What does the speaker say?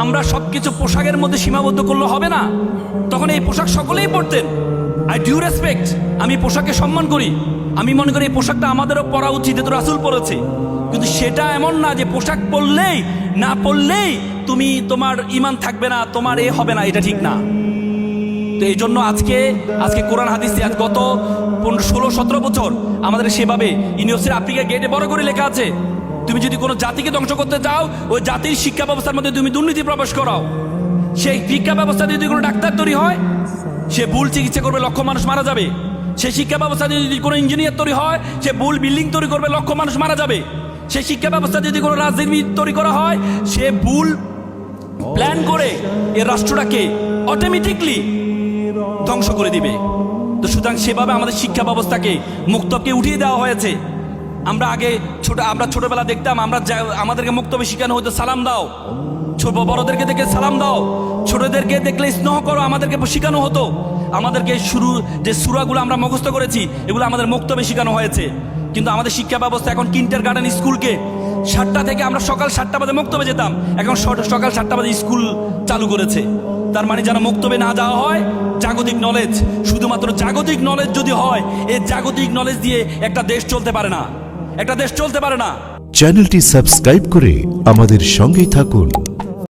আমরা সবকিছু পোশাকের মধ্যে সীমাবদ্ধ করলে হবে না। তখন এই পোশাক সকলেই পরতেন। আই ডিউ রেসপেক্ট, আমি পোশাককে সম্মান করি। আমি মনে করি এই পোশাকটা আমাদেরও পরা উচিত, তো রাসূল পরেছে। কিন্তু সেটা এমন না যে পোশাক পরলেই না পরলেই তুমি তোমার ঈমান থাকবে না, তোমার এ হবে না, এটা ঠিক না। তো এই জন্য আজকে কোরআন হাদিস আজ গত 16-17 বছর আমাদের সেভাবে ইউনিভার্সিটি আফ্রিকা গেটে বড় করে লেখা আছে, তুমি যদি কোনো জাতিকে ধ্বংস করতে চাও ওই জাতির শিক্ষা ব্যবস্থার মধ্যে তুমি দুর্নীতি প্রবেশ করাও। সেই শিক্ষা ব্যবস্থা যদি কোনো ডাক্তার তৈরি হয়, সে ভুল চিকিৎসা করবে, লক্ষ মানুষ মারা যাবে। সেই শিক্ষা ব্যবস্থা যদি কোনো ইঞ্জিনিয়ার তৈরি হয়, সে ভুল বিল্ডিং তৈরি করবে, লক্ষ মানুষ মারা যাবে। সেই শিক্ষা ব্যবস্থা যদি কোনো রাজনীতি তৈরি করা হয়, সে ভুল প্ল্যান করে এ রাষ্ট্রটাকে অটোমেটিকলি ধ্বংস করে দিবে। তো সুতরাং সেভাবে আমাদের শিক্ষা ব্যবস্থাকে মুক্তবকে উঠিয়ে দেওয়া হয়েছে। আমরা আগে আমরা ছোটবেলা দেখতাম, আমাদেরকে মুক্তবে শিখানো হতো সালাম দাও, বড়দেরকে দেখে সালাম দাও, ছোটদেরকে দেখলে স্নেহ করো, আমাদেরকে শেখানো হতো। আমাদেরকে শুরু যে সূরাগুলো আমরা মুখস্থ করেছি এগুলো আমাদের মুক্তবে শেখানো হয়েছে। কিন্তু আমাদের শিক্ষা ব্যবস্থা এখন কিন্ডারগার্টেন স্কুলকে 7টা থেকে আমরা সকাল 7টা বাজে মুক্তবে যেতাম, এখন সকাল 7টা বাজে স্কুল চালু করেছে। তার মানে যেন মুক্তবে না যাওয়া হয় জাগতিক নলেজ, শুধুমাত্র জাগতিক নলেজ যদি হয়, এই জাগতিক নলেজ দিয়ে একটা দেশ চলতে পারে না, একটা দেশ চলতে পারে না। চ্যানেলটি সাবস্ক্রাইব করে আমাদের সঙ্গেই থাকুন।